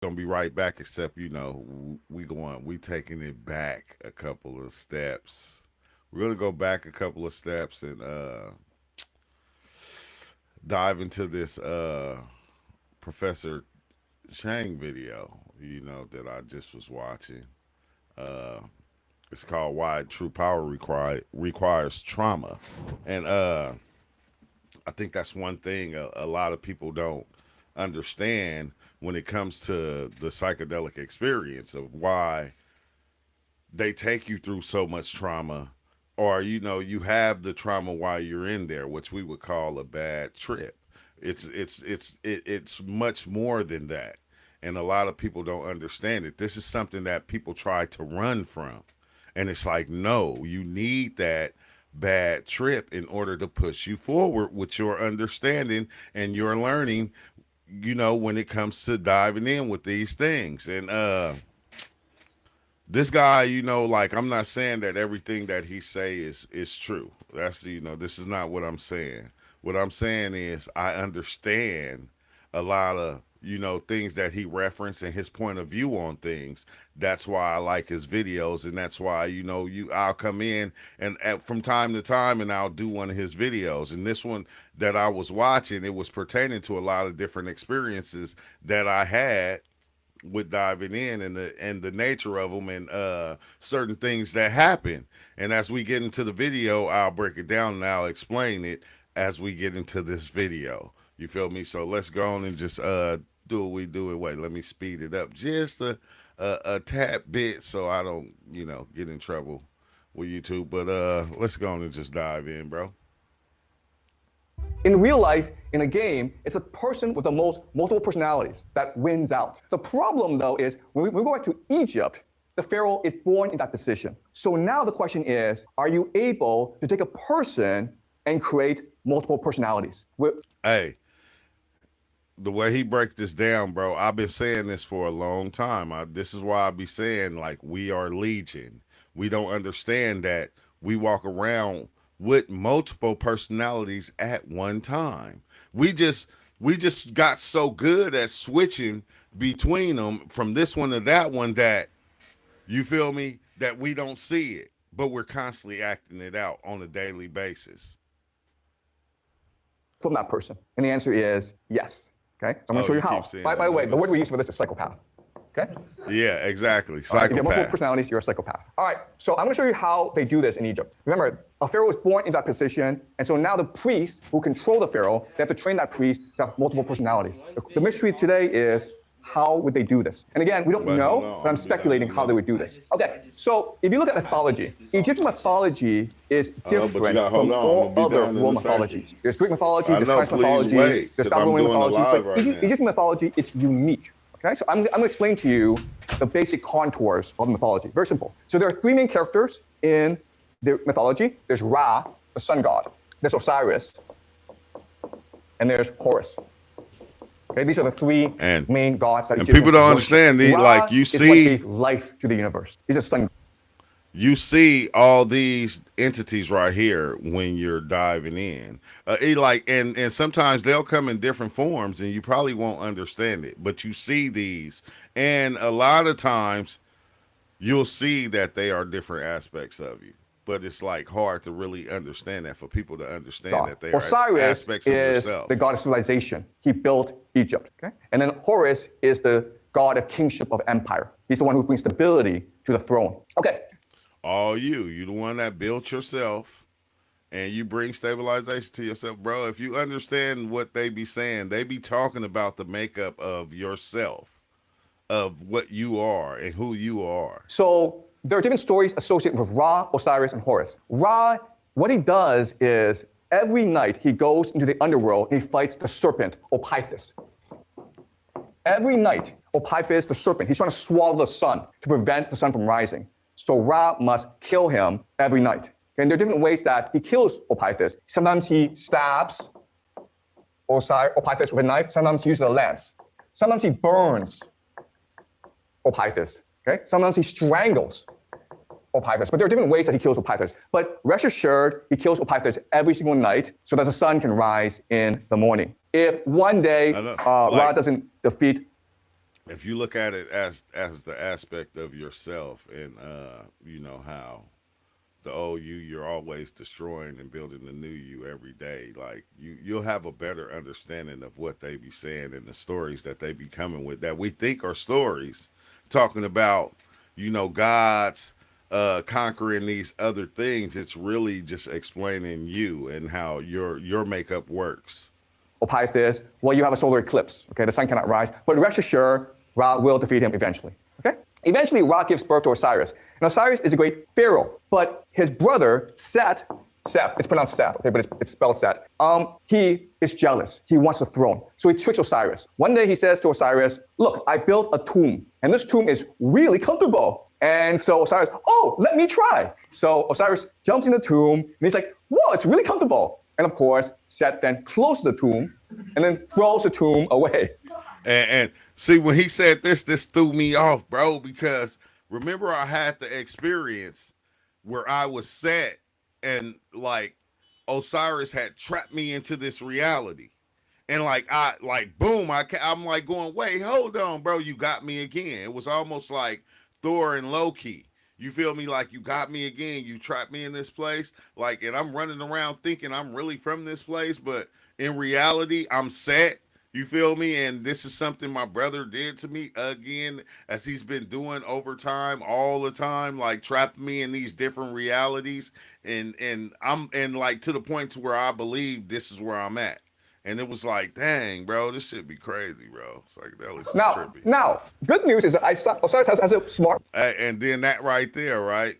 Gonna be right back, except we taking it back a couple of steps. We're gonna go back a couple of steps and dive into this Professor Chang video, that I just was watching. Uh it's called Why True Power Requires Trauma. And I think that's one thing a lot of people don't understand when it comes to the psychedelic experience of why they take you through so much trauma, or you have the trauma while you're in there, which we would call a bad trip. It's much more than that, and a lot of people don't understand it. This is something that people try to run from, and it's like, no, you need that bad trip in order to push you forward with your understanding and your learning, when it comes to diving in with these things. And this guy, like, I'm not saying that everything that he say is true. That's, this is not what I'm saying. What I'm saying is I understand a lot of, things that he referenced and his point of view on things. That's why I like his videos, and that's why, I'll come in and from time to time and I'll do one of his videos. And this one that I was watching, it was pertaining to a lot of different experiences that I had with diving in, and the nature of them, and certain things that happen. And as we get into the video, I'll break it down and I'll explain it as we get into this video. You feel me? So let's go on and just do what we do. And wait, let me speed it up just a tad bit so I don't get in trouble with YouTube. But let's go on and just dive in, bro. In real life, in a game, it's a person with the most multiple personalities that wins out. The problem, though, is when we go back to Egypt, the pharaoh is born in that position. So now the question is, are you able to take a person and create multiple personalities? Hey, the way he breaks this down, bro, I've been saying this for a long time. This is why I be saying, like, we are legion. We don't understand that we walk around with multiple personalities at one time. We just got so good at switching between them from this one to that one that, you feel me, that we don't see it, but we're constantly acting it out on a daily basis. From that person? And the answer is yes. Okay, so I'm going to show you how. By the way, the word we use for this is psychopath. Okay? Yeah, exactly. Psychopath. If you have multiple Psychopath. personalities, you're a psychopath. All right, so I'm going to show you how they do this in Egypt. Remember, a pharaoh was born in that position, and so now the priests who control the pharaoh, they have to train that priest to have multiple personalities. The mystery today is, how would they do this? And again, we don't know, but I'm speculating how they would do this. Okay, so if you look at mythology, Egyptian mythology is different from all other world mythologies. There's Greek mythology, there's French mythology, there's Babylonian mythology, but Egyptian mythology, it's unique. Okay, so I'm going to explain to you the basic contours of mythology. Very simple. So there are three main characters in the mythology. There's Ra, the sun god. There's Osiris, and there's Horus. Okay, these are the three main gods that people don't understand. Like, you see, is what gave life to the universe. He's a sun. You see all these entities right here when you're diving in. And sometimes they'll come in different forms, and you probably won't understand it. But you see these, and a lot of times you'll see that they are different aspects of you. But it's like hard to really understand that, for people to understand that they are aspects of yourself. Osiris is the god of civilization. He built Egypt. Okay, and then Horus is the god of kingship of empire. He's the one who brings stability to the throne. Okay. All you the one that built yourself, and you bring stabilization to yourself, bro. If you understand what they be saying, they be talking about the makeup of yourself, of what you are and who you are. So there are different stories associated with Ra, Osiris, and Horus. Ra, what he does is every night he goes into the underworld and he fights the serpent, Ophiuchus. Every night, Ophiuchus, the serpent, he's trying to swallow the sun to prevent the sun from rising. So Ra must kill him every night. And there are different ways that he kills Ophiuchus. Sometimes he stabs Ophiuchus with a knife. Sometimes he uses a lance. Sometimes he burns Ophiuchus. Okay? Sometimes he strangles Ophiuchus. But there are different ways that he kills Ophiuchus. But rest assured, he kills Ophiuchus every single night so that the sun can rise in the morning. If one day Ra doesn't defeat if you look at it as the aspect of yourself, and you know how the old you, you're always destroying and building the new you every day. Like you'll have a better understanding of what they be saying and the stories that they be coming with that we think are stories, talking about, you know, God's conquering these other things. It's really just explaining you and how your makeup works. Pythis, well, you have a solar eclipse. Okay, the sun cannot rise. But rest assured, Ra will defeat him eventually. Okay? Eventually, Ra gives birth to Osiris. And Osiris is a great pharaoh. But his brother, Seth, it's pronounced Seth, okay, but it's spelled Seth. He is jealous. He wants the throne. So he tricks Osiris. One day he says to Osiris, look, I built a tomb, and this tomb is really comfortable. And so Osiris, oh, let me try. So Osiris jumps in the tomb, and he's like, whoa, it's really comfortable. And of course, Seth then closes the tomb and then throws the tomb away. And see, when he said this threw me off, bro, because remember I had the experience where I was set and like Osiris had trapped me into this reality. And like I like boom, I'm like going, wait, hold on, bro, you got me again. It was almost like Thor and Loki. You feel me? Like you got me again. You trapped me in this place. Like, and I'm running around thinking I'm really from this place, but in reality, I'm set. You feel me? And this is something my brother did to me again, as he's been doing over time, all the time, like trapping me in these different realities. And I'm and like to the point to where I believe this is where I'm at. And it was like, dang, bro, this should be crazy, bro. It's like that looks just trippy. Now, good news is that Osiris has a smart. And then that right there, right?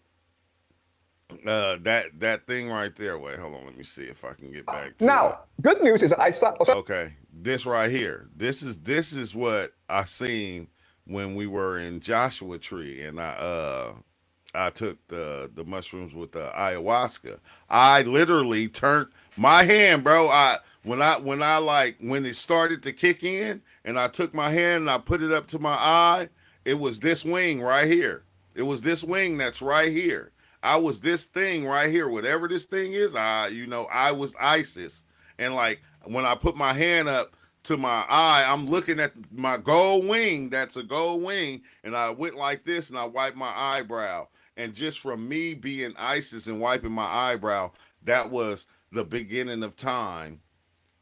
That thing right there. Wait, hold on. Let me see if I can get back to it. Now, good news is that Okay, this right here. This is what I seen when we were in Joshua Tree, and I took the mushrooms with the ayahuasca. I literally turned my hand, bro. I like when it started to kick in, and I took my hand and I put it up to my eye. It was this wing right here. It was this wing that's right here. I was this thing right here. Whatever this thing is, I was Isis. And like when I put my hand up to my eye, I'm looking at my gold wing. That's a gold wing. And I went like this and I wiped my eyebrow. And just from me being Isis and wiping my eyebrow, that was the beginning of time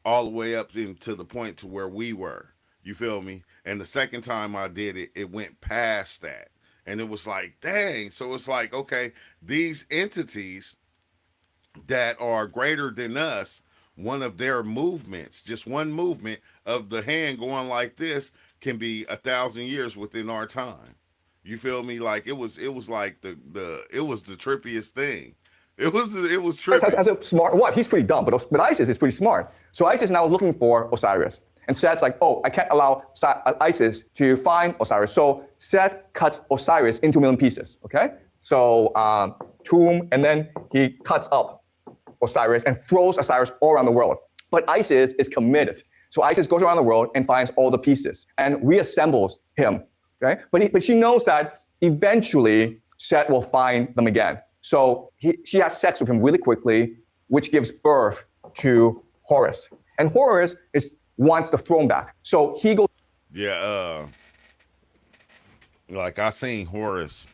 all the way up into the point to where we were. You feel me? And the second time I did it, it went past that. And it was like, dang. So it's like, okay, these entities that are greater than us, one of their movements, just one movement of the hand going like this, can be 1,000 years within our time. You feel me? Like it was like it was the trippiest thing. It was trippy. Has a smart wife. He's pretty dumb, but Isis is pretty smart. So Isis is now looking for Osiris. And Seth's like, oh, I can't allow Isis to find Osiris. So Seth cuts Osiris into a million pieces, okay? So tomb, and then he cuts up Osiris and throws Osiris all around the world. But Isis is committed. So Isis goes around the world and finds all the pieces and reassembles him, okay? But she knows that eventually Seth will find them again. So she has sex with him really quickly, which gives birth to Horus. And Horus wants the throne back. So he goes. Yeah, like I seen Horus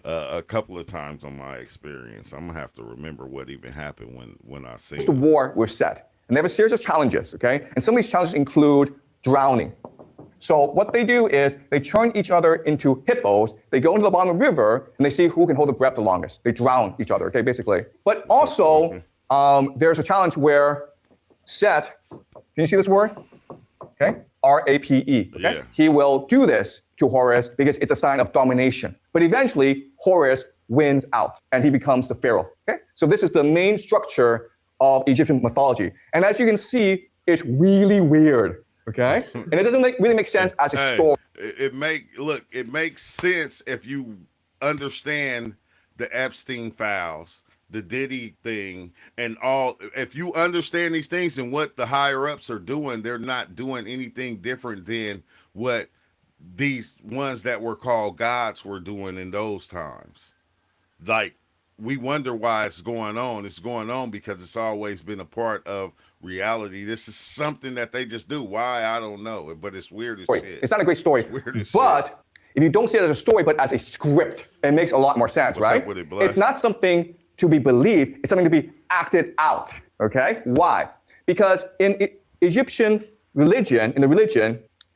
a couple of times on my experience. I'm gonna have to remember what even happened when I seen to war with Seth. And they have a series of challenges, okay? And some of these challenges include drowning. So what they do is they turn each other into hippos. They go into the bottom of the river and they see who can hold the breath the longest. They drown each other, okay, basically. But also, there's a challenge where Seth, can you see this word? Okay, R-A-P-E. Okay? Yeah. He will do this to Horus because it's a sign of domination. But eventually, Horus wins out and he becomes the pharaoh. Okay, so this is the main structure of Egyptian mythology. And as you can see, it's really weird. Okay, and it doesn't really make sense as a story. It makes sense if you understand the Epstein files, the Diddy thing, and all. If you understand these things and what the higher ups are doing, they're not doing anything different than what these ones that were called gods were doing in those times. Like, we wonder why it's going on. It's going on because it's always been a part of reality. This is something that they just do. Why? I don't know. But it's weird as shit. It's not a great story. It's weird as but shit. if you don't see it as a story, but as a script, it makes a lot more sense, What's right? up with it, Bless? It's not something to be believed. It's something to be acted out, okay? Why? Because in Egyptian religion,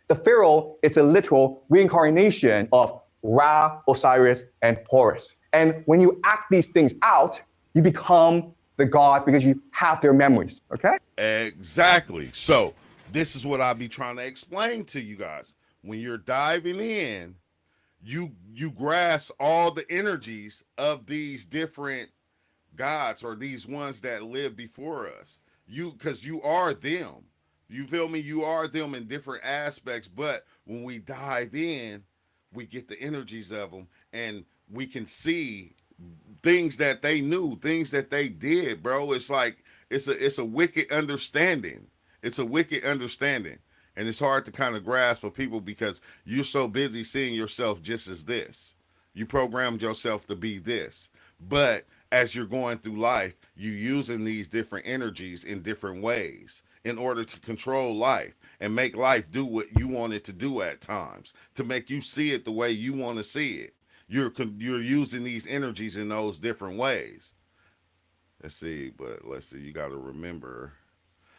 the pharaoh is a literal reincarnation of Ra, Osiris, and Horus. And when you act these things out, you become the god because you have their memories, okay? Exactly. So this is what I'll be trying to explain to you guys. When you're diving in, you grasp all the energies of these different gods or these ones that live before us. Because you are them. You feel me? You are them in different aspects. But when we dive in, we get the energies of them, and we can see things that they knew, things that they did, bro. It's like it's a wicked understanding. It's a wicked understanding. And it's hard to kind of grasp for people because you're so busy seeing yourself just as this. You programmed yourself to be this. But as you're going through life, you using these different energies in different ways in order to control life and make life do what you want it to do at times, to make you see it the way you want to see it. You're using these energies in those different ways. Let's see. You got to remember.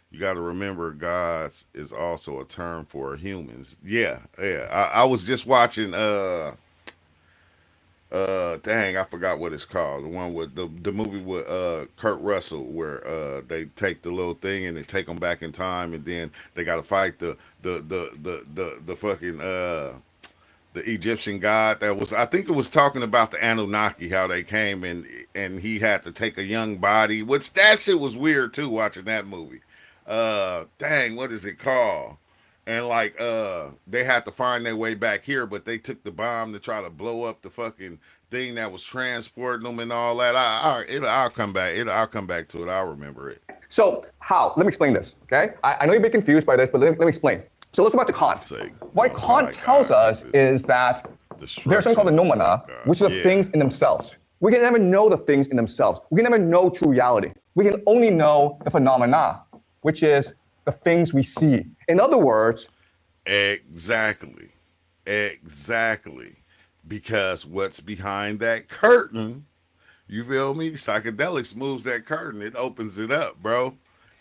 You got to remember, gods is also a term for humans. Yeah. I was just watching. Dang, I forgot what it's called. The one with the movie with Kurt Russell, where they take the little thing and they take them back in time, and then they got to fight the fucking the Egyptian god that was. I think it was talking about the Anunnaki, how they came and he had to take a young body, which that shit was weird too. Watching that movie. Dang, what is it called? And like they had to find their way back here, but they took the bomb to try to blow up the fucking thing that was transporting them and all that. I'll come back. I'll come back to it. I'll remember it. So how? Let me explain this, okay? I know you're a bit confused by this, but let me explain. So let's go back to Kant. What Kant tells us is that there's something called the nomina, which are the things in themselves. We can never know the things in themselves. We can never know true reality. We can only know the phenomena, which is the things we see. In other words, exactly. Because what's behind that curtain, you feel me? Psychedelics moves that curtain. It opens it up, bro.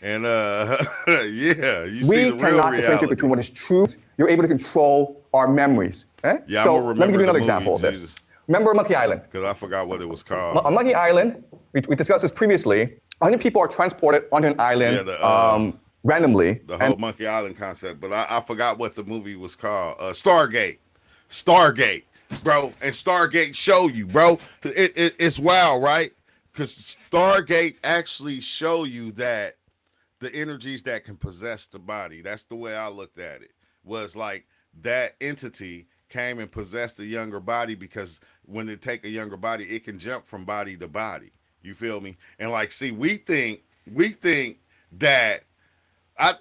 And yeah, you see the real reality. We cannot differentiate between what is true. You're able to control our memories. Okay? Yeah, so let me give you another example of this. Remember Monkey Island? Because I forgot what it was called. On Monkey Island, we discussed this previously. 100 people are transported onto an island randomly. The whole Monkey Island concept. But I forgot what the movie was called. Stargate, bro. And Stargate show you, bro. It's wild, right? Because Stargate actually show you that the energies that can possess the body. That's the way I looked at it. Was like that entity came and possessed a younger body, because when they take a younger body, it can jump from body to body. You feel me? And like, see, we think that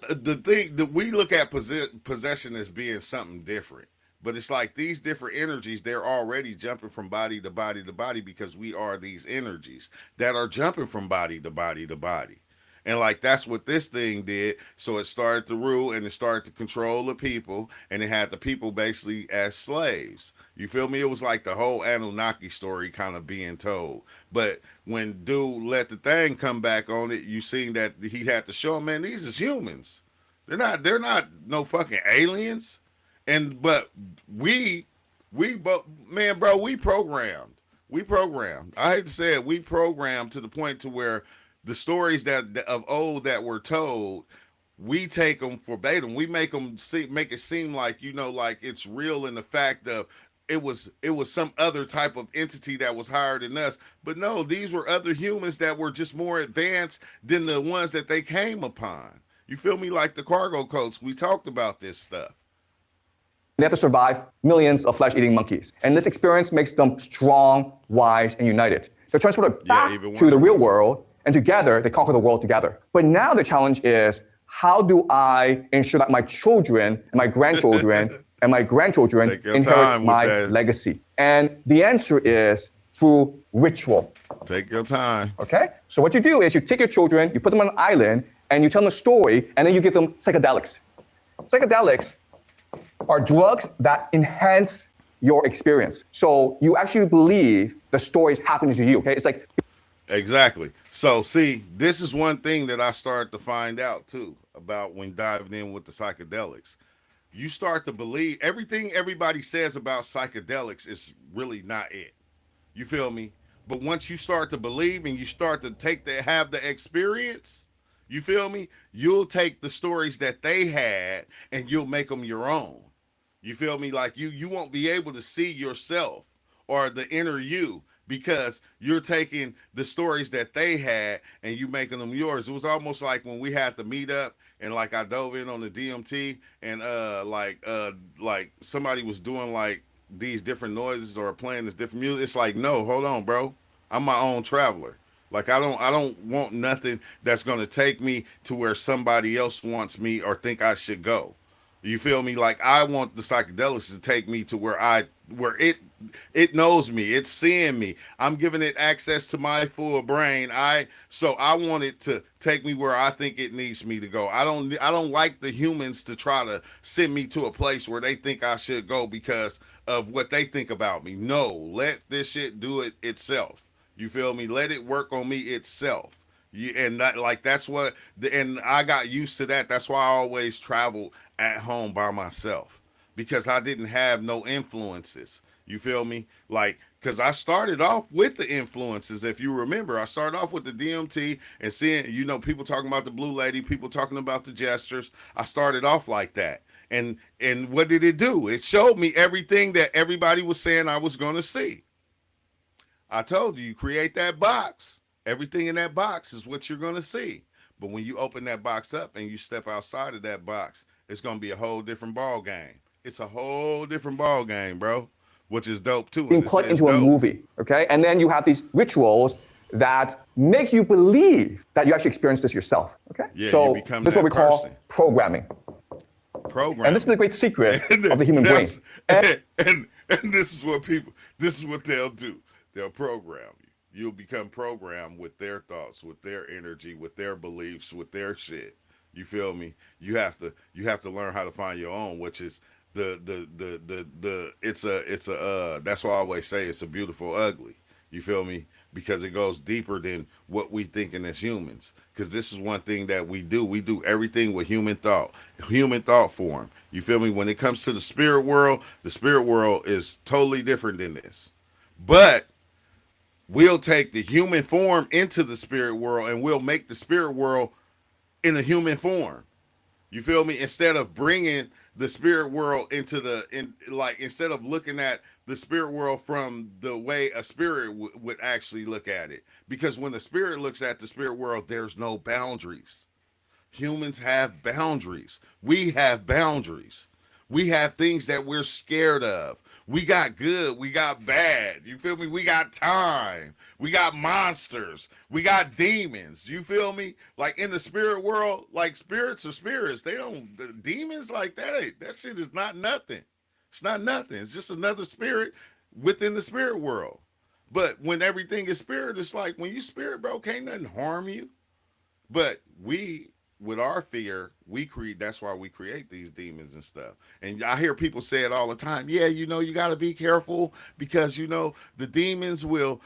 the thing that we look at possession as being something different, but it's like these different energies, they're already jumping from body to body to body, because we are these energies that are jumping from body to body to body. And like, that's what this thing did. So it started to rule and it started to control the people, and it had the people basically as slaves. You feel me? It was like the whole Anunnaki story kind of being told. But when dude let the thing come back on it, you seen that he had to show them, man, these is humans. They're not no fucking aliens. But we both, man, bro, we programmed. I hate to say it, we programmed to the point to where the stories that of old that were told, we take them verbatim. We make it seem like, you know, like it's real, in the fact of it was some other type of entity that was higher than us. But no, these were other humans that were just more advanced than the ones that they came upon. You feel me? Like the cargo cults, we talked about this stuff. They have to survive millions of flesh-eating monkeys. And this experience makes them strong, wise, and united. They're transported back to the real world, and together, they conquer the world together. But now the challenge is, how do I ensure that my children and my grandchildren and my grandchildren inherit my legacy? And the answer is through ritual. Take your time. Okay? So what you do is you take your children, you put them on an island, and you tell them a story, and then you give them psychedelics. Psychedelics are drugs that enhance your experience. So you actually believe the story is happening to you. Okay, it's like Exactly. So, see, this is one thing that I started to find out too about when diving in with the psychedelics. You start to believe everything everybody says about psychedelics is really not it. You feel me? But once you start to believe and you start to have the experience, you feel me? You'll take the stories that they had and you'll make them your own. You feel me? Like you won't be able to see yourself or the inner you because you're taking the stories that they had and you making them yours. It was almost like when we had to meet up and like I dove in on the DMT and like somebody was doing like these different noises or playing this different music. It's like, no, hold on, bro. I'm my own traveler. Like I don't want nothing that's gonna take me to where somebody else wants me or think I should go. You feel me? Like I want the psychedelics to take me to where it knows me, it's seeing me. I'm giving it access to my full brain. I want it to take me where I think it needs me to go. I don't like the humans to try to send me to a place where they think I should go because of what they think about me. No, let this shit do it itself. You feel me? Let it work on me itself. And that, like that's what and I got used to that. That's why I always traveled at home by myself because I didn't have no influences. You feel me? Like because I started off with the influences. If you remember, I started off with the DMT and seeing people talking about the blue lady, people talking about the gestures. I started off like that. And what did it do? It showed me everything that everybody was saying I was going to see. I told you, you create that box. Everything in that box is what you're going to see. But when you open that box up and you step outside of that box, it's going to be a whole different ball game. It's a whole different ball game, bro, which is dope too. being And put it's into a dope. movie. Okay, and then you have these rituals that make you believe that you actually experience this yourself. Okay, Yeah, you so become this is what that we person. call programming, and this is the Programming. great secret And of the human brain. that's and this is what they'll do. They'll program you. You'll become programmed with their thoughts, with their energy, with their beliefs, with their shit. You feel me? You have to learn how to find your own, which is the it's a that's why I always say it's a beautiful ugly. You feel me? Because it goes deeper than what we thinking as humans. Because this is one thing that we do. We do everything with human thought form. You feel me? When it comes to the spirit world is totally different than this. But we'll take the human form into the spirit world and we'll make the spirit world in a human form. You feel me? Instead of bringing the spirit world instead of looking at the spirit world from the way a spirit would actually look at it. Because when the spirit looks at the spirit world, there's no boundaries. Humans have boundaries. We have boundaries. We have things that we're scared of. We got good. We got bad. You feel me? We got time. We got monsters. We got demons. You feel me? Like in the spirit world, like spirits are spirits. They don't, the demons like that. That shit is not nothing. It's not nothing. It's just another spirit within the spirit world. But when everything is spirit, it's like when you spirit, bro, can't nothing harm you. But with our fear, we create. That's why we create these demons and stuff. And I hear people say it all the time. Yeah, you got to be careful because the demons will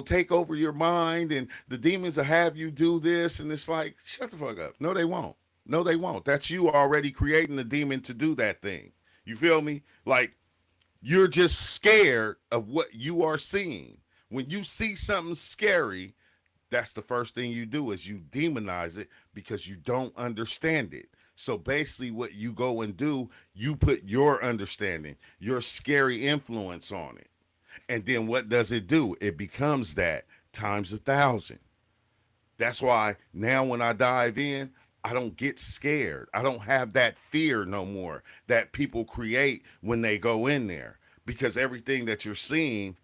take over your mind, and the demons will have you do this. And it's like, shut the fuck up. No, they won't. No, they won't. That's you already creating the demon to do that thing. You feel me? Like you're just scared of what you are seeing. When you see something scary, that's the first thing you do is you demonize it because you don't understand it. So basically what you go and do, you put your understanding, your scary influence on it. And then what does it do? It becomes that times 1,000. That's why now when I dive in, I don't get scared. I don't have that fear no more that people create when they go in there because everything that you're seeing,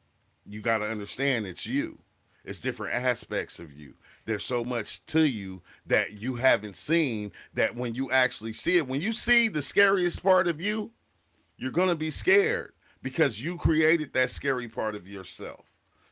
you got to understand it's you. It's different aspects of you. There's so much to you that you haven't seen that when you actually see it, when you see the scariest part of you, you're going to be scared because you created that scary part of yourself.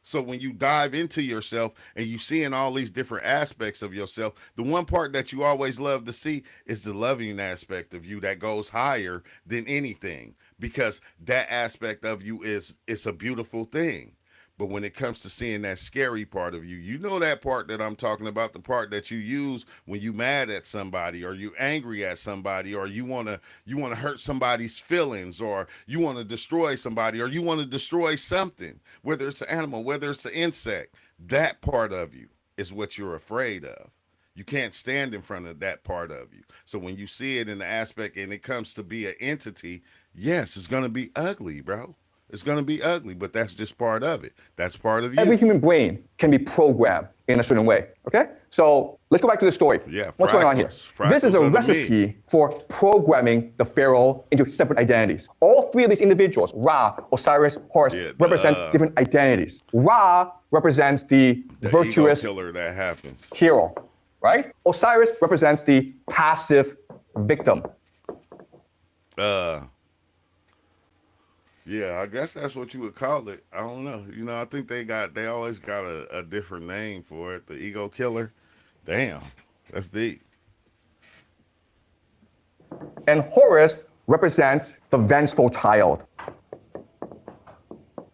So when you dive into yourself and you seeing all these different aspects of yourself, the one part that you always love to see is the loving aspect of you that goes higher than anything, because that aspect of you is it's a beautiful thing. But when it comes to seeing that scary part of you, you know that part that I'm talking about, the part that you use when you mad at somebody or you angry at somebody or you wanna hurt somebody's feelings or you want to destroy somebody or you want to destroy something, whether it's an animal, whether it's an insect. That part of you is what you're afraid of. You can't stand in front of that part of you. So when you see it in the aspect and it comes to be an entity, yes, it's gonna be ugly, bro. It's gonna be ugly, but that's just part of it. That's part of Every you. human brain can be programmed in a certain way. Okay? So let's go back to the story. Yeah, What's going on here? fractals. This is a Fractals of the me. recipe for programming the pharaoh into separate identities. All three of these individuals, Ra, Osiris, Horus, Yeah, represent different identities. Ra represents the the ego virtuous killer that happens. hero, right? Osiris represents the passive victim. Uh yeah, I guess that's what you would call it. I don't know. I think they always got a different name for it. The ego killer. Damn. That's deep. And Horus represents the vengeful child.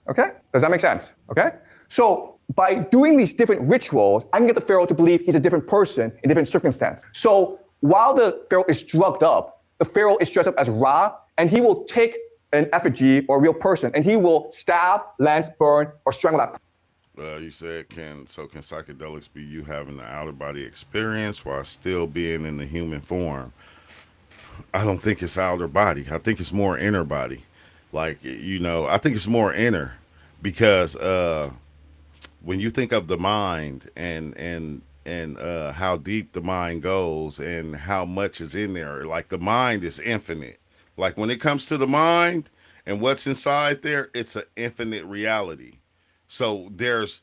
Okay? Does that make sense? Okay? So by doing these different rituals, I can get the pharaoh to believe he's a different person in different circumstance. So while the pharaoh is drugged up, the pharaoh is dressed up as Ra, and he will take an effigy or a real person, and he will stab, lance, burn, or strangle that. You said can psychedelics be you having the outer body experience while still being in the human form? I don't think it's outer body. I think it's more inner body. Like, I think it's more inner because when you think of the mind and how deep the mind goes and how much is in there, like the mind is infinite. Like when it comes to the mind and what's inside there, it's an infinite reality. So there's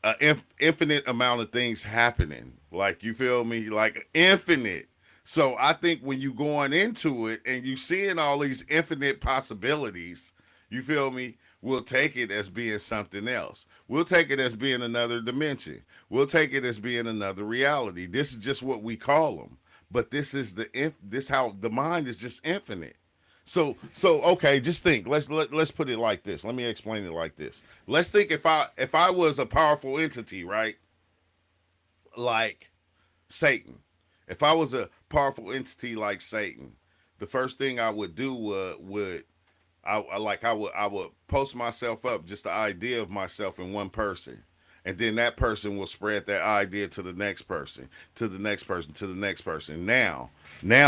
an infinite amount of things happening. Like, you feel me? Like infinite. So I think when you going into it and you seeing all these infinite possibilities, you feel me? We'll take it as being something else. We'll take it as being another dimension. We'll take it as being another reality. This is just what we call them. But this how the mind is just infinite. So okay, just think. Let's put it like this. Let me explain it like this. Let's think if I was a powerful entity, right? Like Satan. If I was a powerful entity like Satan, the first thing I would do I would post myself up, just the idea of myself in one person. And then that person will spread that idea to the next person, to the next person, to the next person. Now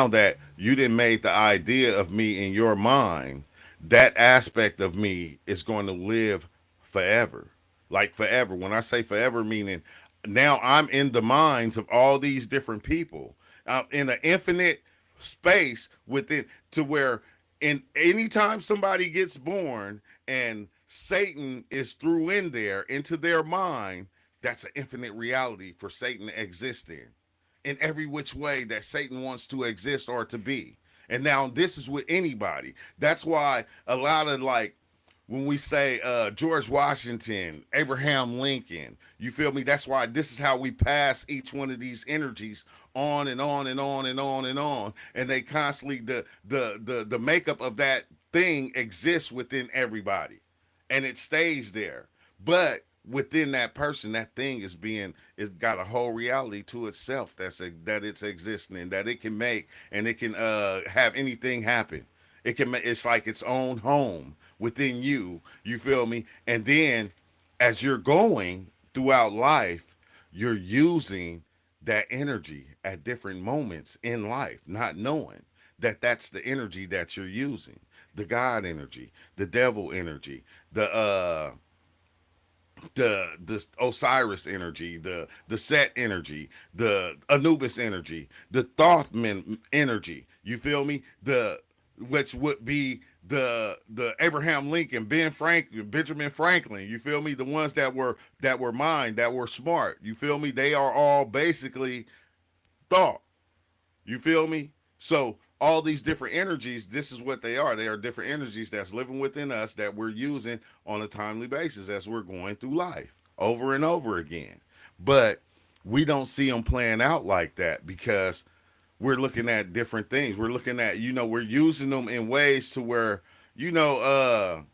that you didn't made the idea of me in your mind, that aspect of me is going to live forever. Like forever. When I say forever, meaning now I'm in the minds of all these different people, in an infinite space within, to where in anytime somebody gets born and Satan is through in there into their mind, that's an infinite reality for Satan to exist in every which way that Satan wants to exist or to be. And now this is with anybody. That's why a lot of, like, when we say George Washington, Abraham Lincoln, you feel me? That's why this is how we pass each one of these energies on and on and on and on and on, and they constantly the makeup of that thing exists within everybody, and it stays there. But within that person, that thing it's got a whole reality to itself that it's existing in, that it can make, and it can have anything happen. It's like its own home within you. You feel me? And then as you're going throughout life, you're using that energy at different moments in life, not knowing that that's the energy that you're using. The God energy, the devil energy, the Osiris energy, the Set energy, the Anubis energy, the Thothman energy. You feel me? The which would be the Abraham Lincoln, Benjamin Franklin. You feel me? The ones that were mine, that were smart. You feel me? They are all basically thought. You feel me? So all these different energies, this is what they are. They are different energies that's living within us that we're using on a timely basis as we're going through life over and over again. But we don't see them playing out like that because we're looking at different things. We're looking at, we're using them in ways to where, you know,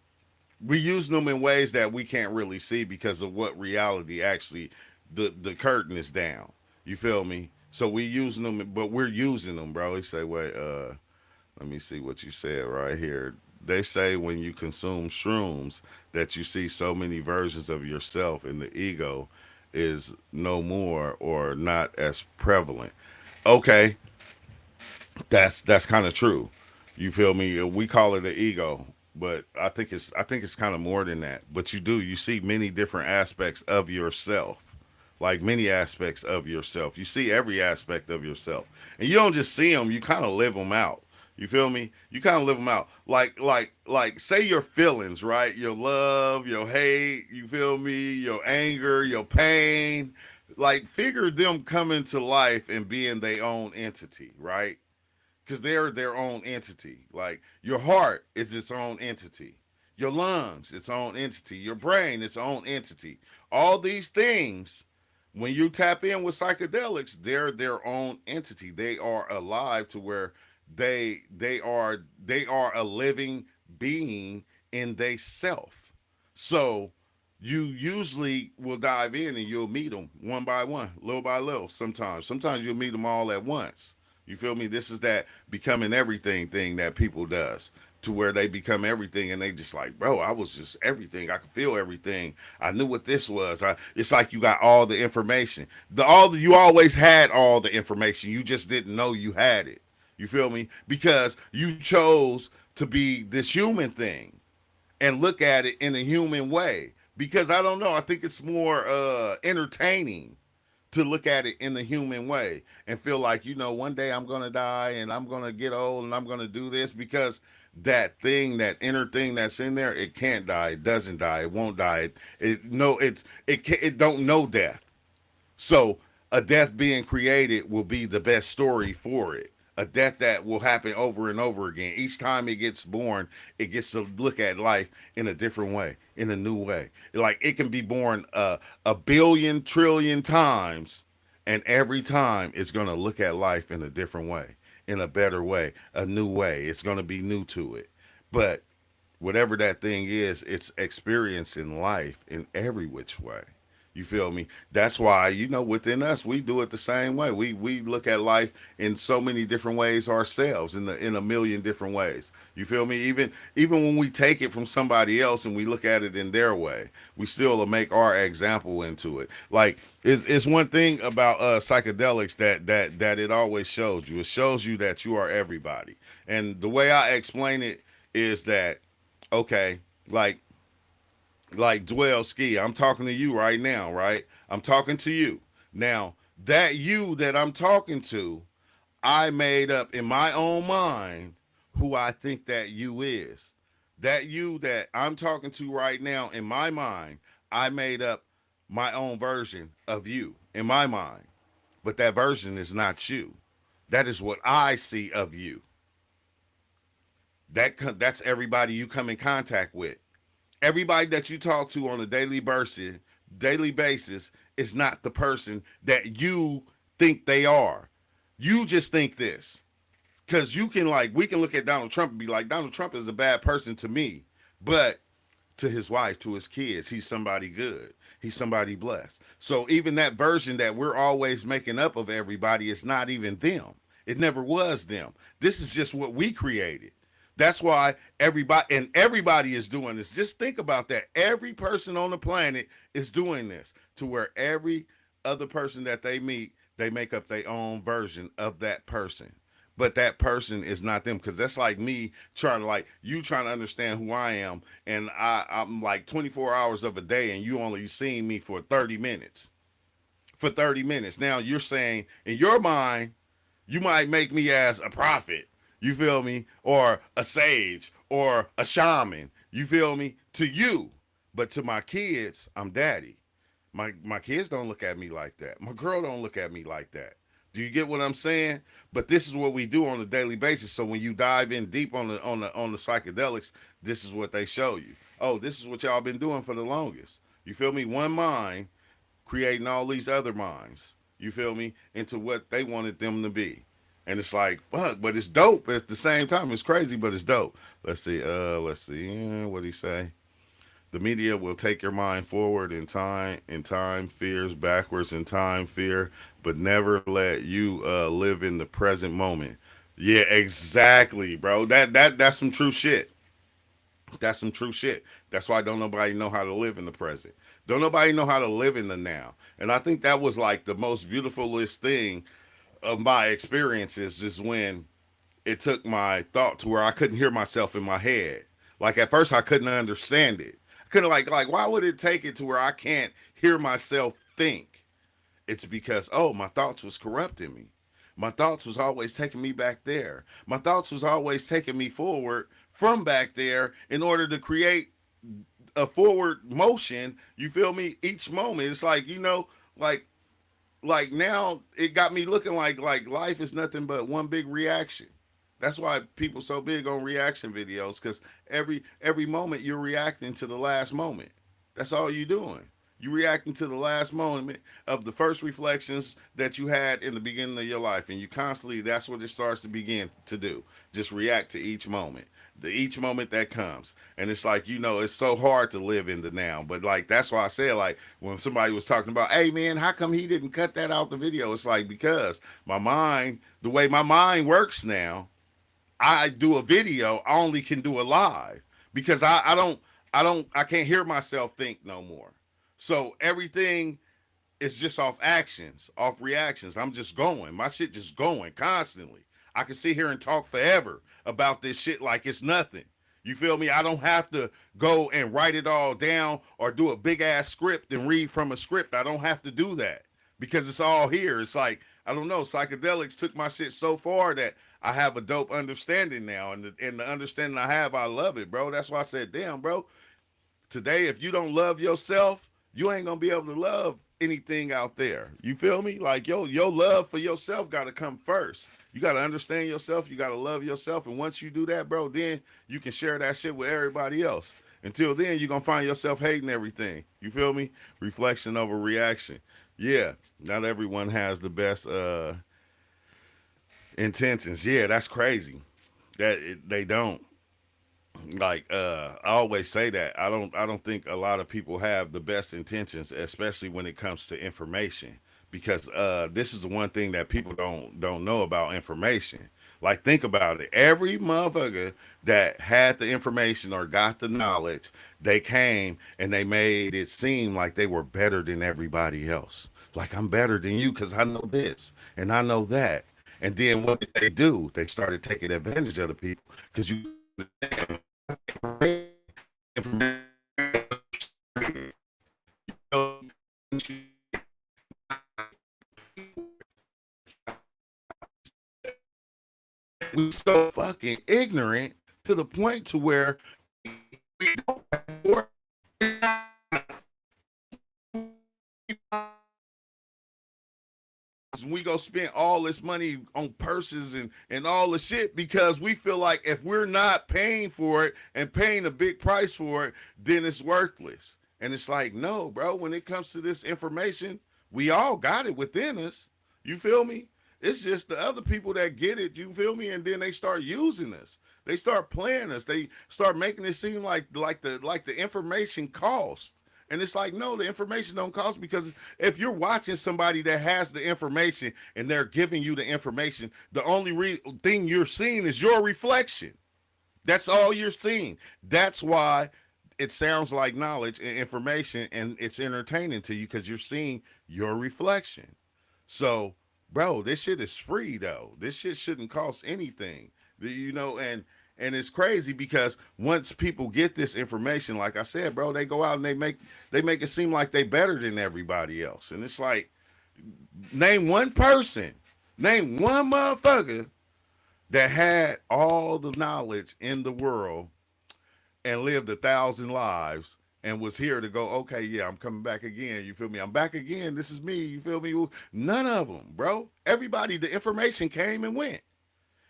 we use them in ways that we can't really see because of what reality actually, the curtain is down. You feel me? So we using them, but we're using them, bro. He say, wait, let me see what you said right here. They say when you consume shrooms that you see so many versions of yourself and the ego is no more or not as prevalent. Okay, that's kind of true. You feel me? We call it the ego, but I think it's kind of more than that. But you see many different aspects of yourself, like many aspects of yourself. You see every aspect of yourself, and you don't just see them. You kind of live them out. You feel me? You kind of live them out. Like say your feelings, right? Your love, your hate. You feel me? Your anger, your pain. Like figure them coming to life and being their own entity, right? Because they're their own entity. Like your heart is its own entity, your lungs, its own entity, your brain, its own entity. All these things, when you tap in with psychedelics, they're their own entity. They are alive to where they are a living being in they self. So you usually will dive in and you'll meet them one by one, little by little. Sometimes you'll meet them all at once. You feel me? This is that becoming everything thing that people does to where they become everything and they just like, bro, I was just everything. I could feel everything. I knew what this was. It's like you got all the information. You always had all the information. You just didn't know you had it. You feel me? Because you chose to be this human thing and look at it in a human way. Because I don't know, I think it's more entertaining to look at it in the human way and feel like, one day I'm going to die and I'm going to get old and I'm going to do this because that thing, that inner thing that's in there, it can't die. It doesn't die. It won't die. It don't know death. So a death being created will be the best story for it. A death that will happen over and over again. Each time it gets born, it gets to look at life in a different way, in a new way. Like it can be born a billion trillion times, and every time it's going to look at life in a different way, in a better way, a new way. It's going to be new to it. But whatever that thing is, it's experiencing life in every which way. You feel me? That's why, within us, we do it the same way. We look at life in so many different ways ourselves, in a million different ways. You feel me? Even when we take it from somebody else and we look at it in their way, we still make our example into it. Like it's one thing about psychedelics that it always shows you. It shows you that you are everybody. And the way I explain it is that, okay, like Dwell Ski, I'm talking to you right now, right? I'm talking to you. Now, that you that I'm talking to, I made up in my own mind who I think that you is. That you that I'm talking to right now in my mind, I made up my own version of you in my mind. But that version is not you. That is what I see of you. That's everybody you come in contact with. Everybody that you talk to on a daily basis is not the person that you think they are. You just think this. Cause we can look at Donald Trump and be like, Donald Trump is a bad person to me. But to his wife, to his kids, he's somebody good. He's somebody blessed. So even that version that we're always making up of everybody is not even them. It never was them. This is just what we created. That's why everybody is doing this. Just think about that. Every person on the planet is doing this to where every other person that they meet, they make up their own version of that person. But that person is not them because that's like me trying to trying to understand who I am, and I'm like 24 hours of a day, and you only seeing me for 30 minutes. For 30 minutes. Now you're saying in your mind you might make me as a prophet, you feel me, or a sage, or a shaman, you feel me, to you. But to my kids, I'm daddy. My kids don't look at me like that. My girl don't look at me like that. Do you get what I'm saying? But this is what we do on a daily basis. So when you dive in deep on the psychedelics, this is what they show you. Oh, this is what y'all been doing for the longest. You feel me? One mind creating all these other minds. You feel me? Into what they wanted them to be. And it's like, fuck, but it's dope at the same time. It's crazy, but it's dope. Let's see. What do you say? The media will take your mind forward in time, fears backwards in time, fear, but never let you live in the present moment. Yeah, exactly, bro. That's some true shit. That's some true shit. That's why don't nobody know how to live in the present. Don't nobody know how to live in the now. And I think that was like the most beautifulest thing of my experiences is when it took my thought to where I couldn't hear myself in my head. Like at first I couldn't understand it. I couldn't like why would it take it to where I can't hear myself think? It's because my thoughts was corrupting me. My thoughts was always taking me back there. My thoughts was always taking me forward from back there in order to create a forward motion. You feel me? Each moment, it's like like now it got me looking like life is nothing but one big reaction. That's why people so big on reaction videos because every moment you're reacting to the last moment. That's all you're doing. You reacting to the last moment of the first reflections that you had in the beginning of your life, and you constantly that's what it starts to begin to do. Just react to each moment that comes, and it's like it's so hard to live in the now. But like that's why I said like when somebody was talking about, hey man, how come he didn't cut that out the video? It's like because my mind, the way my mind works now, I do a video, I only can do a live because I can't hear myself think no more. So everything is just off actions, off reactions. I'm just going. My shit just going constantly. I can sit here and talk forever about this shit like it's nothing. You feel me? I don't have to go and write it all down or do a big ass script and read from a script. I don't have to do that because it's all here. It's like, I don't know, psychedelics took my shit so far that I have a dope understanding now. And the understanding I have, I love it, bro. That's why I said, damn, bro, today, if you don't love yourself, you ain't gonna be able to love anything out there. You feel me? Like your love for yourself gotta come first. You gotta understand yourself, you gotta love yourself. And once you do that, bro, then you can share that shit with everybody else. Until then, you're gonna find yourself hating everything. You feel me? Reflection over reaction. Yeah, not everyone has the best intentions. Yeah, that's crazy. They don't. Like I always say that I don't think a lot of people have the best intentions, especially when it comes to information, because this is the one thing that people don't know about information. Like think about it, every motherfucker that had the information or got the knowledge, they came and they made it seem like they were better than everybody else. Like I'm better than you because I know this and I know that. And then what did they do? They started taking advantage of the people because you we so fucking ignorant to the point to where we don't afford we go spend all this money on purses and all the shit because we feel like if we're not paying for it and paying a big price for it, then it's worthless. And it's like, no, bro, when it comes to this information, we all got it within us. You feel me? It's just the other people that get it, you feel me? And then they start using us. They start playing us. They start making it seem like the information costs. And it's like, no, the information don't cost because if you're watching somebody that has the information and they're giving you the information, the only thing you're seeing is your reflection. That's all you're seeing. That's why it sounds like knowledge and information and it's entertaining to you because you're seeing your reflection. So, bro, this shit is free though. This shit shouldn't cost anything. And it's crazy because once people get this information, like I said, bro, they go out and they make it seem like they better than everybody else. And it's like, name one person, name one motherfucker that had all the knowledge in the world and lived 1,000 lives and was here to go, okay, yeah, I'm coming back again. You feel me? I'm back again. This is me. You feel me? None of them, bro. Everybody, the information came and went.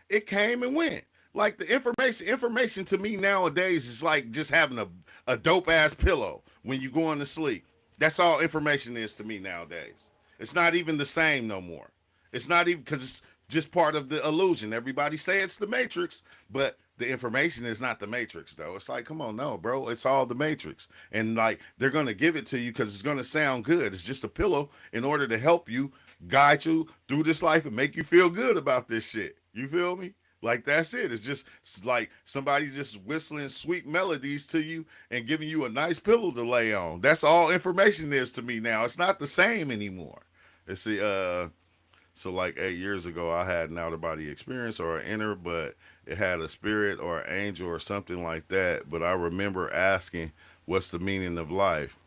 It came and went. Like the information to me nowadays is like just having a dope ass pillow when you going to sleep. That's all information is to me nowadays. It's not even the same no more. It's not even because it's just part of the illusion. Everybody say it's the Matrix, but the information is not the Matrix though. It's like, come on, no, bro, it's all the Matrix, and like they're gonna give it to you because it's gonna sound good. It's just a pillow in order to help you, guide you through this life, and make you feel good about this shit. You feel me? Like that's it. It's like somebody just whistling sweet melodies to you and giving you a nice pillow to lay on. That's all information is to me now. It's not the same anymore. It's so like 8 years ago, I had an out of body experience or an inner, but it had a spirit or an angel or something like that. But I remember asking, "What's the meaning of life?"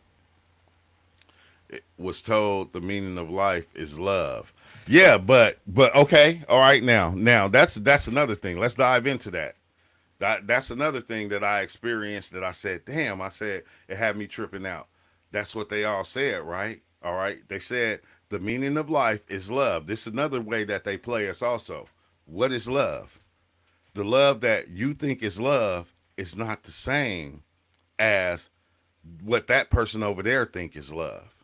It was told the meaning of life is love. Yeah, but okay, all right. Now that's another thing. Let's dive into that. That's another thing that I experienced that I said, damn, I said it had me tripping out. That's what they all said, right? All right. They said the meaning of life is love. This is another way that they play us also. What is love? The love that you think is love is not the same as what that person over there think is love.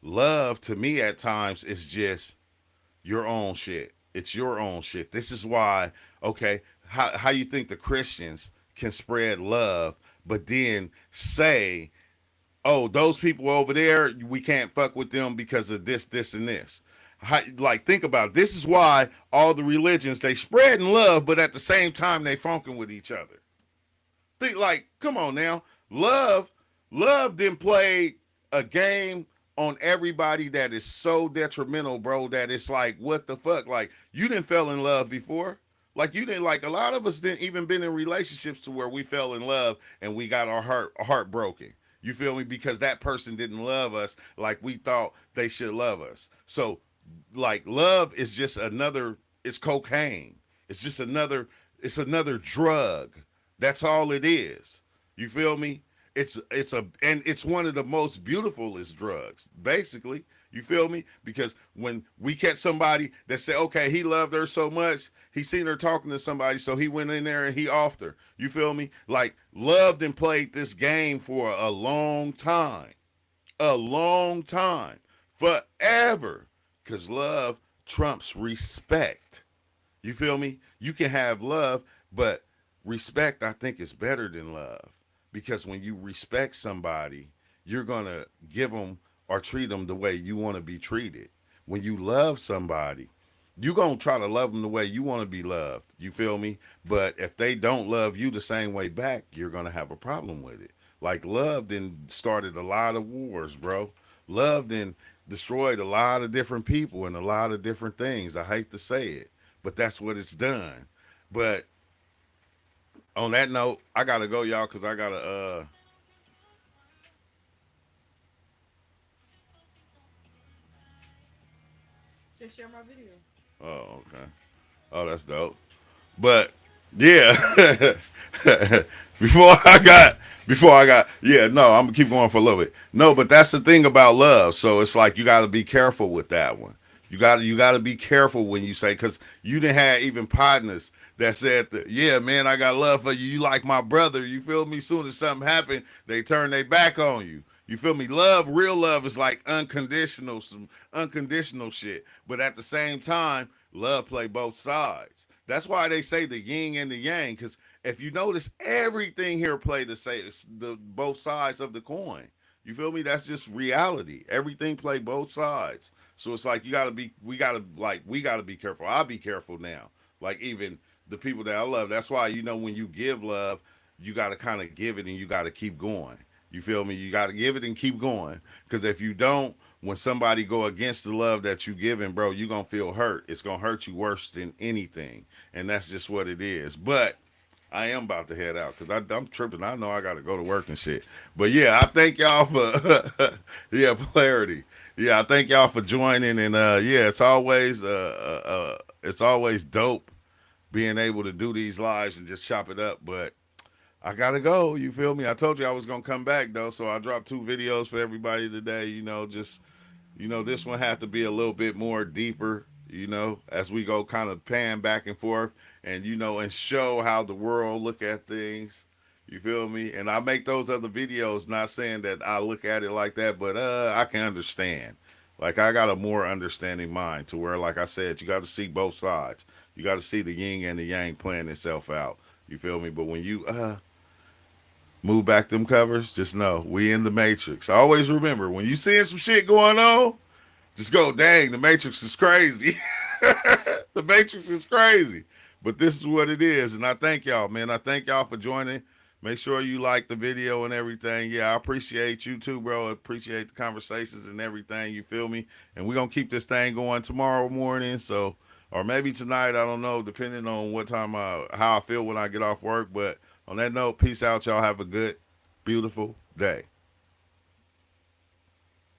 Love to me at times is just your own shit. It's your own shit. This is why, okay, how you think the Christians can spread love, but then say, oh, those people over there, we can't fuck with them because of this, this, and this. Like, think about it. This is why all the religions, they spread in love, but at the same time, they funking with each other. Think like, come on now. Love, love then played a game on everybody that is so detrimental, bro, that it's like, what the fuck? Like, you didn't fell in love before. Like you didn't like a lot of us didn't even been in relationships to where we fell in love and we got our heart broken. You feel me? Because that person didn't love us like we thought they should love us. So like love is just another it's cocaine. It's just another drug. That's all it is. You feel me? It's one of the most beautifulest drugs, basically. You feel me? Because when we catch somebody that say, okay, he loved her so much, he seen her talking to somebody, so he went in there and he offed her. You feel me? Like loved and played this game for a long time. A long time. Forever. Because love trumps respect. You feel me? You can have love, but respect, I think, is better than love. Because when you respect somebody, you're going to give them or treat them the way you want to be treated. When you love somebody, you're going to try to love them the way you want to be loved. You feel me? But if they don't love you the same way back, you're going to have a problem with it. Like love then started a lot of wars, bro. Love then destroyed a lot of different people and a lot of different things. I hate to say it, but that's what it's done. But on that note, I gotta go, y'all, because I gotta. Just share my video. Oh, okay. Oh, that's dope. But yeah, before I got, yeah, no, I'm gonna keep going for a little bit. No, but that's the thing about love. So it's like you got to be careful with that one. You got to be careful when you say because you didn't have even partners that said that, yeah, man, I got love for you. You like my brother. You feel me? Soon as something happened, they turn their back on you. You feel me? Love, real love is like unconditional, some unconditional shit. But at the same time, love play both sides. That's why they say the yin and the yang. Because if you notice, everything here play the both sides of the coin. You feel me? That's just reality. Everything play both sides. So it's like we gotta be careful. I'll be careful now. Like even the people that I love. That's why when you give love, you gotta kind of give it and you gotta keep going. You feel me? You gotta give it and keep going. Because if you don't, when somebody go against the love that you giving, bro, you gonna feel hurt. It's gonna hurt you worse than anything, and that's just what it is. But I am about to head out because I'm tripping. I know I got to go to work and shit. But yeah, I thank y'all for yeah clarity. Yeah, I thank y'all for joining, and yeah, it's always dope being able to do these lives and just chop it up. But I gotta go. You feel me? I told you I was gonna come back though, so I dropped two videos for everybody today. Just this one had to be a little bit more deeper. As we go kind of pan back and forth, and and show how the world look at things. You feel me? And I make those other videos, not saying that I look at it like that, but I can understand. Like I got a more understanding mind to where, like I said, you got to see both sides. You got to see the yin and the yang playing itself out. You feel me? But when you move back them covers, just know we in the matrix. Always remember when you seeing some shit going on, just go, dang, the matrix is crazy. The matrix is crazy. But this is what it is. And I thank y'all, man. I thank y'all for joining. Make sure you like the video and everything. Yeah, I appreciate you too, bro. I appreciate the conversations and everything. You feel me? And we're gonna keep this thing going tomorrow morning. So or maybe tonight, I don't know, depending on what time how I feel when I get off work. But on that note, peace out, y'all. Have a good, beautiful day.